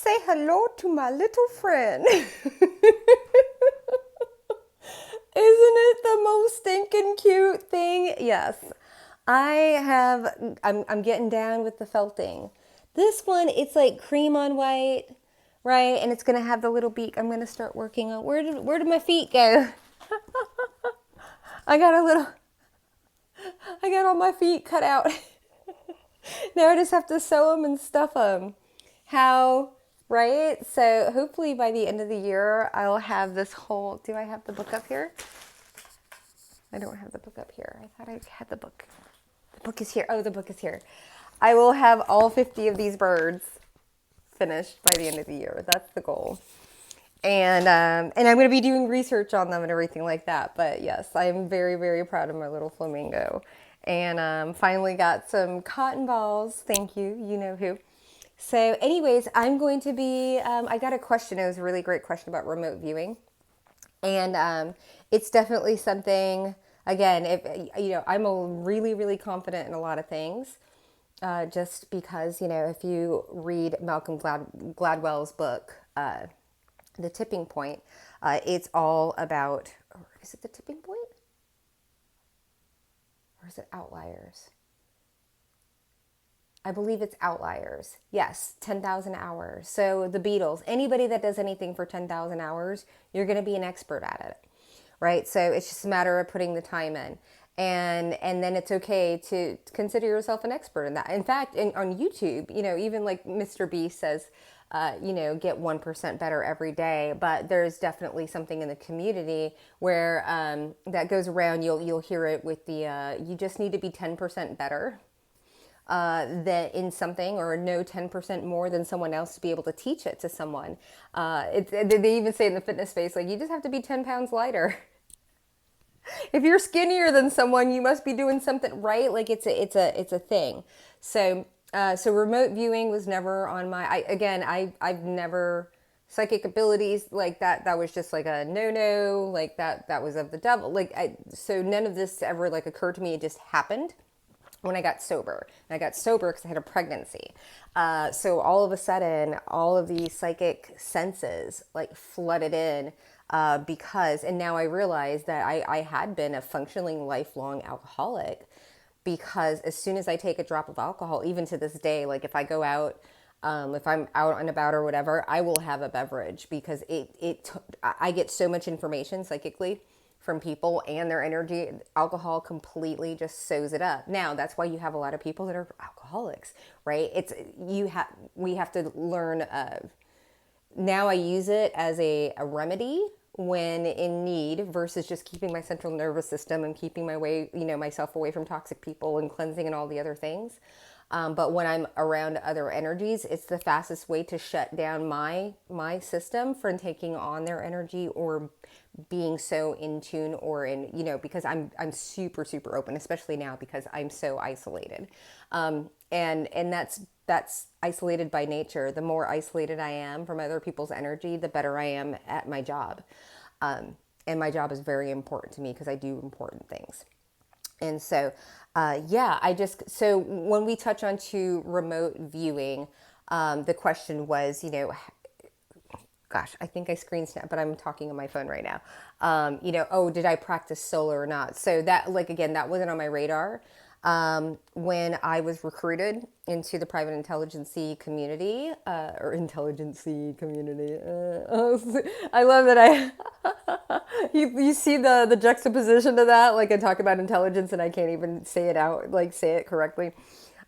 say hello to my little friend. Isn't it the most stinking cute thing? Yes. I'm getting down with the felting. This one, it's like cream on white, right? And it's gonna have the little beak. I'm gonna start working on where did my feet go? I got a little I got all my feet cut out. Now I just have to sew them and stuff them. How, right? So hopefully by the end of the year, I'll have this whole, do I have the book up here? I don't have the book up here. I thought I had the book. The book is here. Oh, the book is here. I will have all 50 of these birds finished by the end of the year. That's the goal. And I'm going to be doing research on them and everything like that. But yes, I'm very, very proud of my little flamingo. And finally got some cotton balls. Thank you. You know who. So anyways, I'm going to be, I got a question. It was a really great question about remote viewing. And it's definitely something, again, if you know, I'm a really, really confident in a lot of things. Just because, you know, if you read Malcolm Gladwell's book, The Tipping Point, it's all about, is it The Tipping Point? Or is it Outliers? I believe it's Outliers. Yes, 10,000 hours. So the Beatles, anybody that does anything for 10,000 hours, you're going to be an expert at it, right? So it's just a matter of putting the time in. And then it's okay to consider yourself an expert in that. In fact, on YouTube, you know, even like Mr. Beast says, you know, get 1% better every day. But there's definitely something in the community where that goes around. You'll hear it with the you just need to be 10% better that in something, or know 10% more than someone else to be able to teach it to someone. They even say in the fitness space, like, you just have to be 10 pounds lighter. If you're skinnier than someone, you must be doing something right. Like it's a thing. So remote viewing was never on my, I've never, psychic abilities like that. That was just like a no. Like that was of the devil. So none of this ever like occurred to me. It just happened when I got sober. And I got sober because I had a pregnancy. So all of a sudden, all of these psychic senses like flooded in and now I realize that I had been a functioning lifelong alcoholic, because as soon as I take a drop of alcohol, even to this day, like if I go out, if I'm out and about or whatever, I will have a beverage, because I get so much information psychically from people and their energy. Alcohol completely just sews it up. Now that's why you have a lot of people that are alcoholics, right? We have to learn. Now I use it as a remedy when in need, versus just keeping my central nervous system and keeping myself away from toxic people and cleansing and all the other things. But when I'm around other energies, it's the fastest way to shut down my system from taking on their energy, or being so in tune, or in, because I'm super, super open, especially now because I'm so isolated. And that's isolated by nature. The more isolated I am from other people's energy, the better I am at my job. And my job is very important to me because I do important things. And so, so when we touch on to remote viewing, the question was, gosh, I think I screen snapped, but I'm talking on my phone right now. Did I practice solar or not? So that, like, again, that wasn't on my radar. When I was recruited into the private intelligency community, or intelligency community, I love that you see the juxtaposition to that, like I talk about intelligence and I can't even say it out, like say it correctly.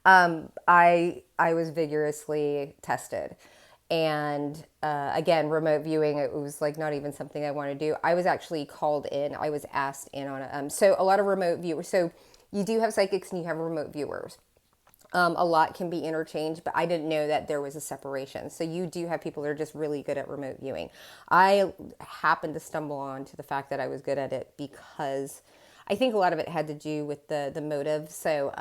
I was vigorously tested. And again, remote viewing, it was like not even something I want to do. I was actually called in. I was asked in on it. So a lot of remote viewers. So you do have psychics and you have remote viewers. A lot can be interchanged, but I didn't know that there was a separation. So you do have people that are just really good at remote viewing. I happened to stumble on to the fact that I was good at it because I think a lot of it had to do with the motive. So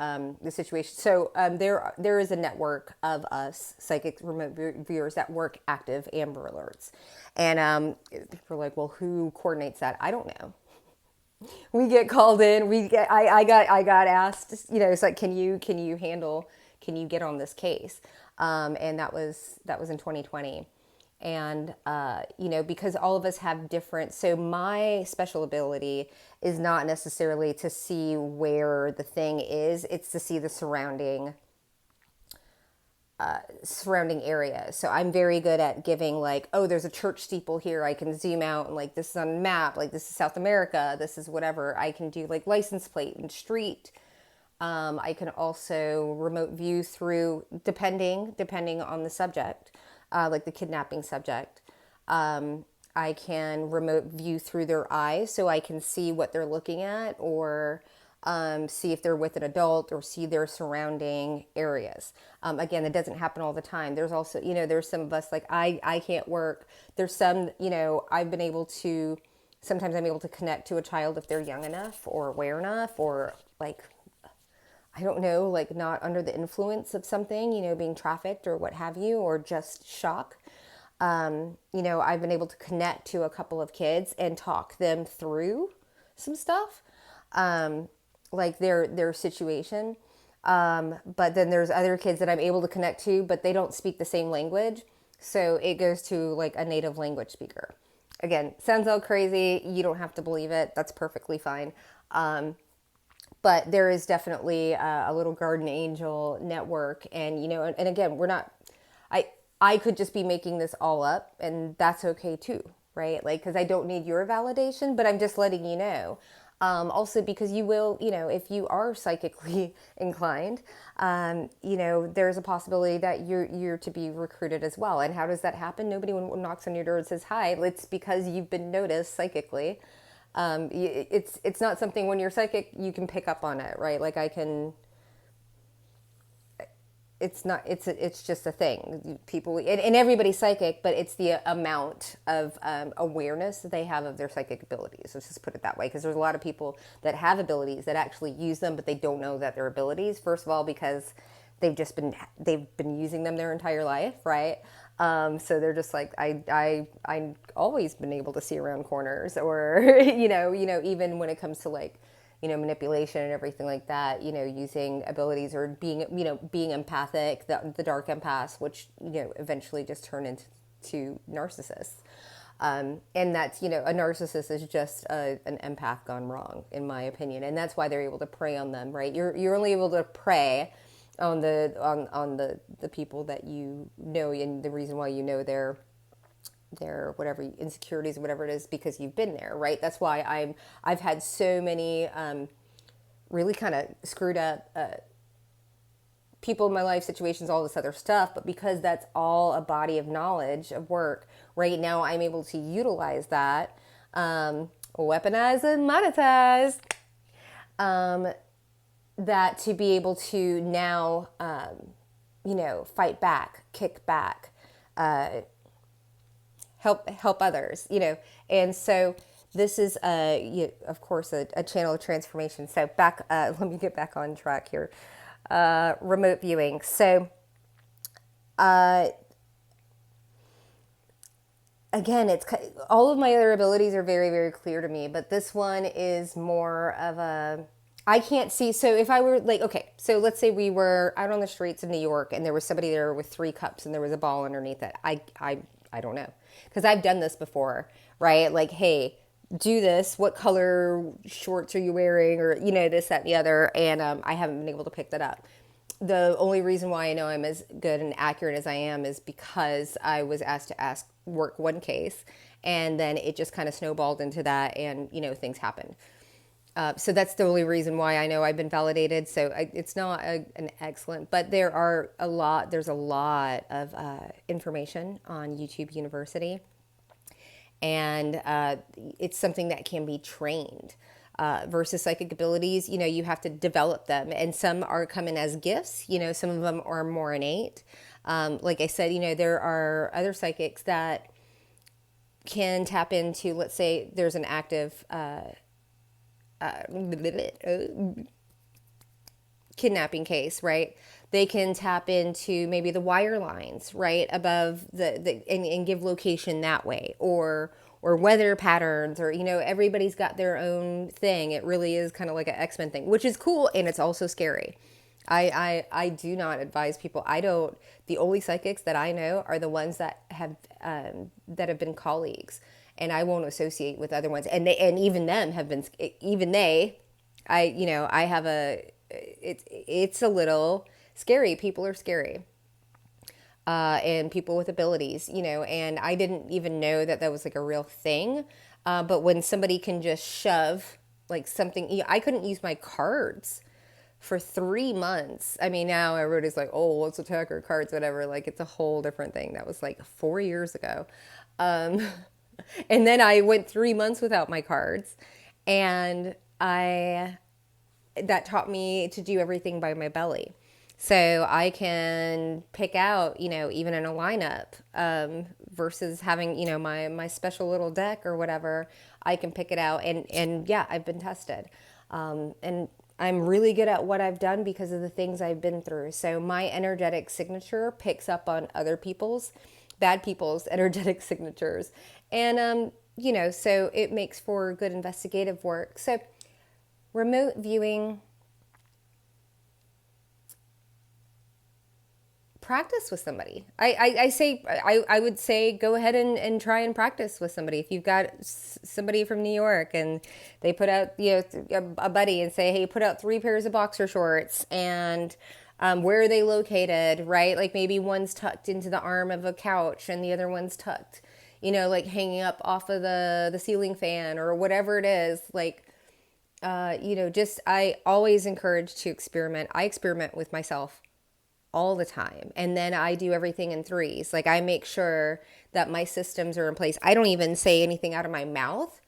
the situation. So there is a network of us psychic remote viewers that work active Amber Alerts, and people are like, well, who coordinates that? I don't know. We get called in. I got asked. It's like, can you get on this case? And that was in 2020. And, because all of us have different, so my special ability is not necessarily to see where the thing is, it's to see the surrounding area. So I'm very good at giving like, oh, there's a church steeple here. I can zoom out and like, this is on a map, like this is South America, this is whatever. I can do like license plate and street. I can also remote view through, depending on the subject, like the kidnapping subject. I can remote view through their eyes, so I can see what they're looking at, or see if they're with an adult, or see their surrounding areas. Again, it doesn't happen all the time. There's also, there's some of us, like I can't work. There's some, sometimes I'm able to connect to a child if they're young enough or aware enough, or like, I don't know, like not under the influence of something, being trafficked or what have you, or just shock. I've been able to connect to a couple of kids and talk them through some stuff, like their situation. But then there's other kids that I'm able to connect to, but they don't speak the same language. So it goes to like a native language speaker. Again, sounds all crazy. You don't have to believe it. That's perfectly fine. But there is definitely a little guardian angel network. And, and again, I could just be making this all up, and that's okay too, right? Like, because I don't need your validation, but I'm just letting you know. Also, because you will, if you are psychically inclined, there's a possibility that you're to be recruited as well. And how does that happen? Nobody knocks on your door and says hi. It's because you've been noticed psychically. It's not something when you're psychic, you can pick up on it, right? Like it's just a thing. People, and everybody's psychic, but it's the amount of awareness that they have of their psychic abilities. Let's just put it that way. Because there's a lot of people that have abilities that actually use them, but they don't know that they're abilities. First of all, because they've been using them their entire life, right? So they're just like, I always been able to see around corners, or, even when it comes to like, manipulation and everything like that, using abilities, or being empathic, the dark empaths, which, eventually just turn into narcissists. And that's, a narcissist is just an empath gone wrong, in my opinion. And that's why they're able to prey on them, right? You're only able to prey on the people that and the reason why their whatever insecurities, whatever it is, because you've been there, right? That's why I've had so many really kind of screwed up people in my life, situations, all this other stuff, but because that's all a body of knowledge of work, right now I'm able to utilize that, weaponize and monetize, that to be able to now, fight back, kick back, help others, and so this is of course a channel of transformation. So back, let me get back on track here. Remote viewing. So again, it's all of my other abilities are very, very clear to me, but this one is more of I can't see. So if I were like, okay, so let's say we were out on the streets of New York and there was somebody there with 3 cups and there was a ball underneath it. I don't know, because I've done this before, right? Like, hey, do this. What color shorts are you wearing? Or, this, that, and the other. And I haven't been able to pick that up. The only reason why I know I'm as good and accurate as I am is because I was asked to work one case, and then it just kind of snowballed into that, and, things happened. So that's the only reason why I know I've been validated. So it's not an excellent, but there's a lot of information on YouTube University, and it's something that can be trained. Versus psychic abilities, you have to develop them, and some are coming as gifts, some of them are more innate. Like I said, there are other psychics that can tap into, let's say there's an active kidnapping case, right? They can tap into maybe the wire lines, right, above and give location that way, or weather patterns, or everybody's got their own thing. It really is kind of like an X-Men thing, which is cool, and it's also scary. I do not advise people. I don't. The only psychics that I know are the ones that have been colleagues, and I won't associate with other ones. And even them have been, even they, I have a. It's a little scary. People are scary. And people with abilities, and I didn't even know that that was like a real thing. But when somebody can just shove like something, I couldn't use my cards for 3 months. I mean, now everybody's like, oh, let's attack our cards, whatever. Like, it's a whole different thing. That was like 4 years ago. Um, and then I went 3 months without my cards. And that taught me to do everything by my belly. So I can pick out, even in a lineup, versus having, my special little deck or whatever. I can pick it out, and yeah, I've been tested, and I'm really good at what I've done because of the things I've been through. So my energetic signature picks up on other people's, bad people's energetic signatures, and so it makes for good investigative work. So remote viewing, practice with somebody. I would say go ahead and try and practice with somebody. If you've got somebody from New York and they put out, a buddy, and say, hey, put out 3 pairs of boxer shorts, and where are they located, right? Like maybe one's tucked into the arm of a couch and the other one's tucked, like hanging up off of the ceiling fan or whatever it is. Like, just, I always encourage to experiment. I experiment with myself all the time. And then I do everything in threes. Like, I make sure that my systems are in place. I don't even say anything out of my mouth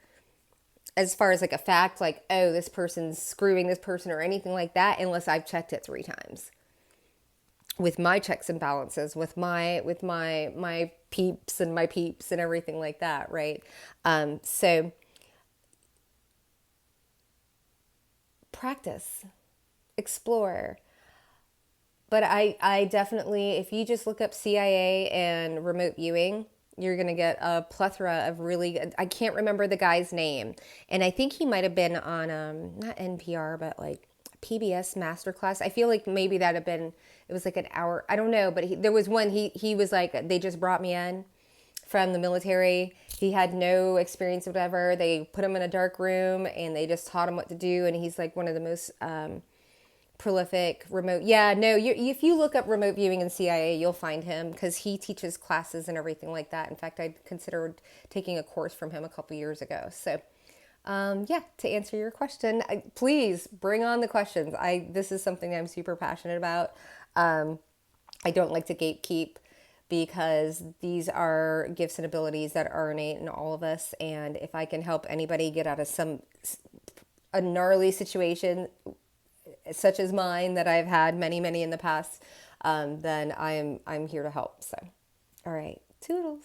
as far as like a fact, like, oh, this person's screwing this person or anything like that, unless I've checked it 3 times with my checks and balances, with my peeps and my peeps and everything like that, right? So practice, explore. But I definitely, if you just look up CIA and remote viewing, you're going to get a plethora of really, I can't remember the guy's name. And I think he might have been on, not NPR, but like PBS Masterclass. I feel like maybe that had been, it was like an hour. I don't know, but there was one, he was like, they just brought me in from the military. He had no experience whatever. They put him in a dark room and they just taught him what to do. And he's like one of the most, prolific remote. Yeah, no, if you look up remote viewing in CIA, you'll find him because he teaches classes and everything like that. In fact, I considered taking a course from him a couple years ago. So, yeah, to answer your question, please bring on the questions. This is something I'm super passionate about. I don't like to gatekeep because these are gifts and abilities that are innate in all of us. And if I can help anybody get out of a gnarly situation such as mine that I've had many in the past, then I'm here to help. So, all right, toodles.